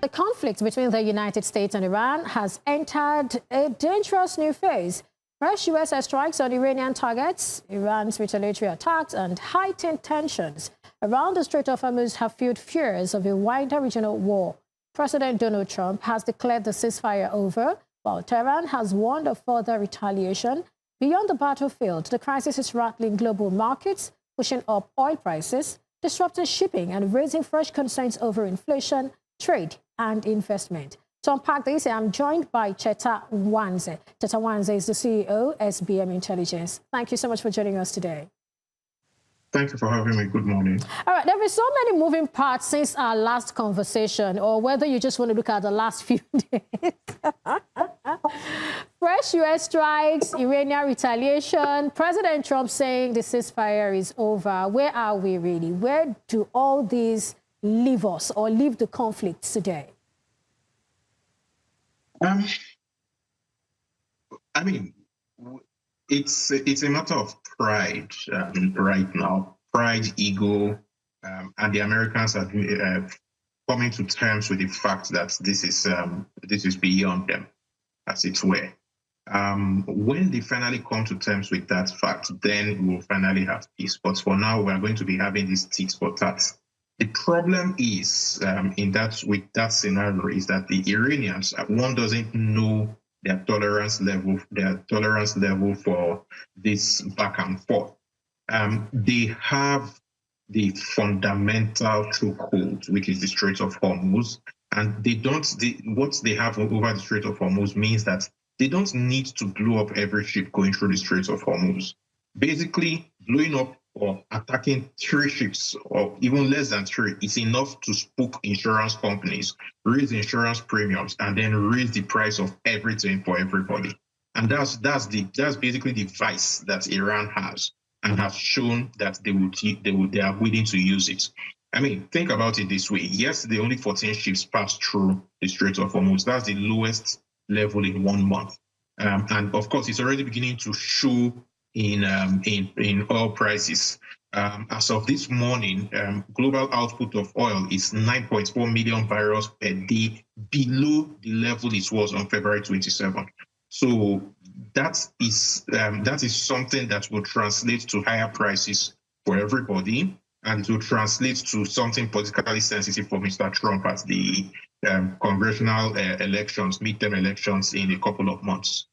The conflict between the United States and Iran has entered a dangerous new phase. Fresh U.S. airstrikes on Iranian targets, Iran's retaliatory attacks, and heightened tensions around the Strait of Hormuz have fueled fears of a wider regional war. President Donald Trump has declared the ceasefire over, while Tehran has warned of further retaliation. Beyond the battlefield, the crisis is rattling global markets, pushing up oil prices, disrupting shipping, and raising fresh concerns over inflation, trade, and investment. To unpack this, I'm joined by Cheta Nwanze. Cheta Nwanze is the CEO, SBM Intelligence. Thank you so much for joining us today. Thank you for having me. Good morning. All right, there have been so many moving parts since our last conversation, or whether you just want to look at the last few days. Fresh U.S. strikes, Iranian retaliation, President Trump saying the ceasefire is over. Where are we really? Where do all these leave us or leave the conflict today? I mean, it's a matter of pride right now. Pride, ego, and the Americans are coming to terms with the fact that this is beyond them, as it were. When they finally come to terms with that fact, then we'll finally have peace. But for now, we are going to be having this tit for tat. The problem is with that scenario is that the Iranians, one doesn't know their tolerance level for this back and forth. They have the fundamental chokehold, which is the Strait of Hormuz, and what they have over the Strait of Hormuz means that they don't need to blow up every ship going through the Strait of Hormuz. Basically, blowing up or attacking 3 ships, or even less than 3, is enough to spook insurance companies, raise insurance premiums, and then raise the price of everything for everybody. And that's basically the vice that Iran has, and has shown that they are willing to use it. I mean, think about it this way. Yesterday, only 14 ships passed through the Strait of Hormuz. That's the lowest level in 1 month. And of course, it's already beginning to show in oil prices. As of this morning, global output of oil is 9.4 million barrels per day, below the level it was on February 27. So that is something that will translate to higher prices for everybody, and it will translate to something politically sensitive for Mr. Trump at the congressional elections, midterm elections in a couple of months.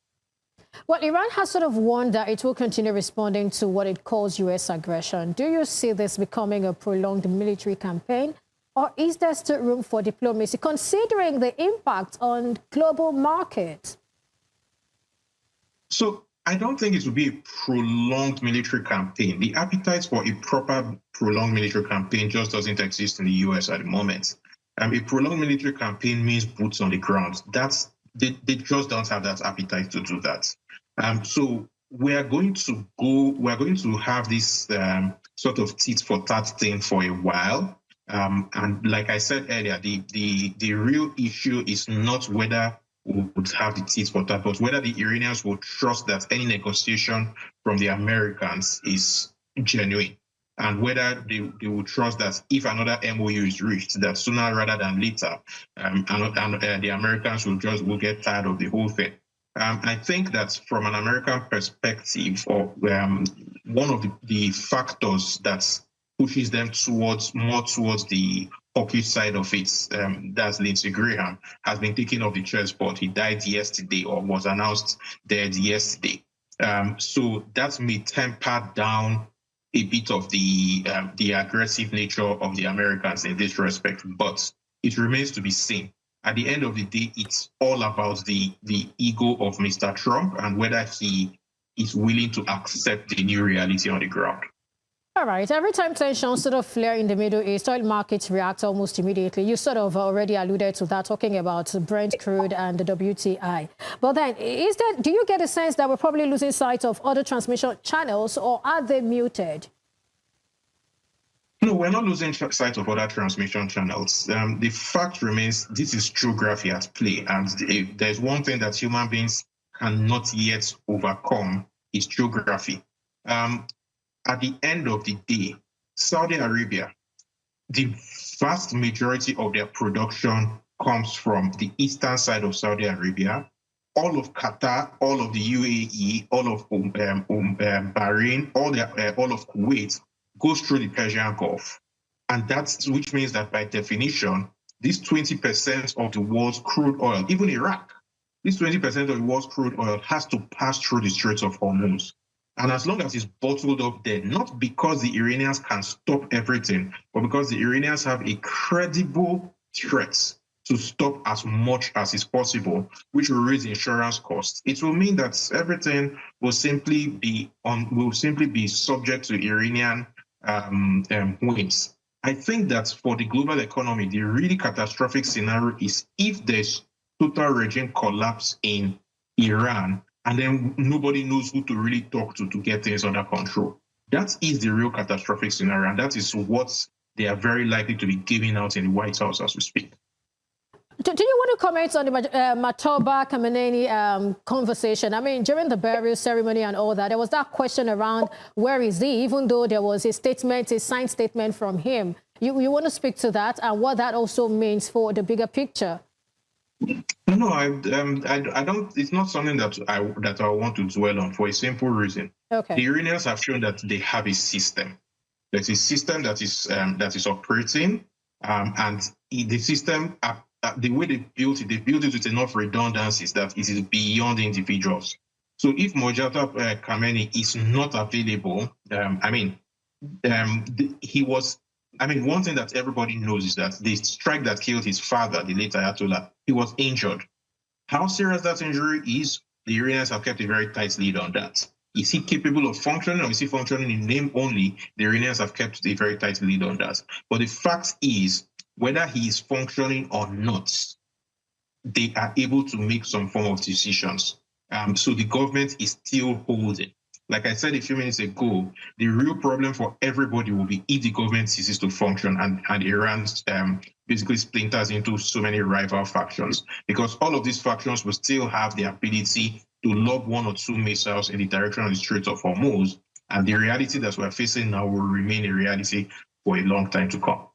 Well, Iran has sort of warned that it will continue responding to what it calls U.S. aggression. Do you see this becoming a prolonged military campaign, or is there still room for diplomacy, considering the impact on global markets? So I don't think it will be a prolonged military campaign. The appetite for a proper prolonged military campaign just doesn't exist in the U.S. at the moment. A prolonged military campaign means boots on the ground. They just don't have that appetite to do that. So we're going to have this sort of tit for tat thing for a while. And like I said earlier, the real issue is not whether we would have the tit for tat, but whether the Iranians will trust that any negotiation from the Americans is genuine, and whether they will trust that if another MOU is reached, that sooner rather than later, the Americans will get tired of the whole thing. I think that from an American perspective, or one of the factors that pushes them more towards the hawkish side of it, that's Lindsey Graham, has been taken off the chessboard. He died yesterday, or was announced dead yesterday. So that may temper down a bit of the aggressive nature of the Americans in this respect, but it remains to be seen. At the end of the day, it's all about the ego of Mr. Trump and whether he is willing to accept the new reality on the ground. All right. Every time tensions sort of flare in the Middle East, oil markets react almost immediately. You sort of already alluded to that, talking about Brent crude and the WTI. But then, do you get a sense that we're probably losing sight of other transmission channels, or are they muted? No, we're not losing sight of other transmission channels. The fact remains, this is geography at play. And if there's one thing that human beings cannot yet overcome, is geography. At the end of the day, Saudi Arabia, the vast majority of their production comes from the eastern side of Saudi Arabia. All of Qatar, all of the UAE, all of Bahrain, all of Kuwait goes through the Persian Gulf. And which means that by definition, this 20% of the world's crude oil, even Iraq, this 20% of the world's crude oil has to pass through the Strait of Hormuz. And as long as it's bottled up there, not because the Iranians can stop everything, but because the Iranians have a credible threat to stop as much as is possible, which will raise insurance costs, it will mean that everything will simply be subject to Iranian whims. I think that for the global economy, the really catastrophic scenario is if there's total regime collapse in Iran, and then nobody knows who to really talk to get things under control. That is the real catastrophic scenario, and that is what they are very likely to be giving out in the White House as we speak. Do you want to comment on the Matoba Khamenei conversation? I mean, during the burial ceremony and all that, there was that question around where is he, even though there was a statement, a signed statement from him. You want to speak to that and what that also means for the bigger picture? No, I don't. It's not something that I want to dwell on for a simple reason. Okay. The Iranians have shown that they have a system. There's a system that is operating, and the system. The way they built it with enough redundancies that it is beyond individuals. So if Mojtaba Khamenei is not available, one thing that everybody knows is that the strike that killed his father, the late Ayatollah, he was injured. How serious that injury is, the Iranians have kept a very tight lead on that. Is he capable of functioning, or is he functioning in name only? The Iranians have kept a very tight lead on that. But the fact is, whether he is functioning or not, they are able to make some form of decisions. So the government is still holding. Like I said a few minutes ago, the real problem for everybody will be if the government ceases to function and Iran basically splinters into so many rival factions, because all of these factions will still have the ability to lob one or two missiles in the direction of the Strait of Hormuz, and the reality that we're facing now will remain a reality for a long time to come.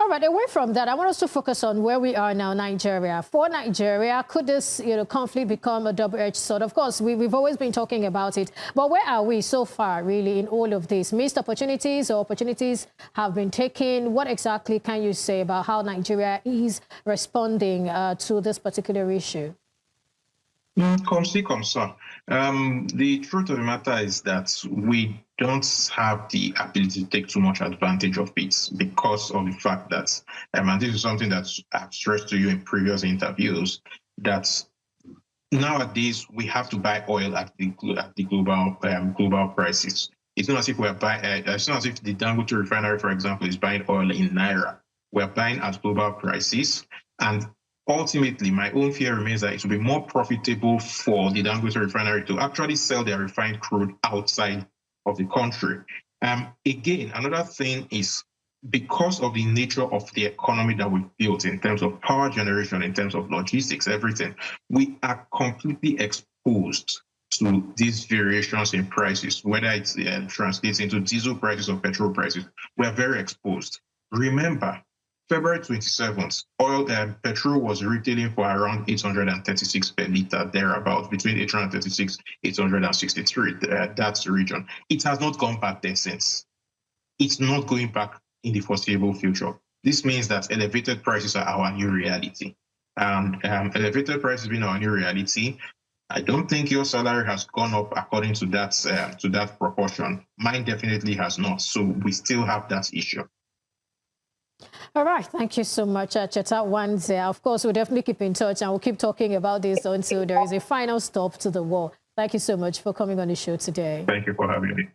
All right, away from that, I want us to focus on where we are now, Nigeria. For Nigeria, could this conflict become a double-edged sword? Of course, we've always been talking about it, but where are we so far, really, in all of this? Missed opportunities or opportunities have been taken? What exactly can you say about how Nigeria is responding to this particular issue? Come see, come sir. The truth of the matter is that we don't have the ability to take too much advantage of it because of the fact that, and this is something that I've stressed to you in previous interviews, that nowadays we have to buy oil at the global prices. It's not as if it's not as if the Dangote refinery, for example, is buying oil in Naira. We're buying at global prices, and ultimately, my own fear remains that it will be more profitable for the Dangote refinery to actually sell their refined crude outside of the country. Again, another thing is because of the nature of the economy that we've built in terms of power generation, in terms of logistics, everything, we are completely exposed to these variations in prices, whether it translates into diesel prices or petrol prices. We are very exposed. Remember, February 27th, petrol was retailing for around 836 per liter, thereabouts, between 836, 863, that's the region. It has not gone back there since. It's not going back in the foreseeable future. This means that elevated prices are our new reality. And elevated prices being our new reality, I don't think your salary has gone up according to that proportion. Mine definitely has not. So we still have that issue. All right. Thank you so much, Cheta Nwanze. Of course, we'll definitely keep in touch and we'll keep talking about this until there is a final stop to the war. Thank you so much for coming on the show today. Thank you for having me.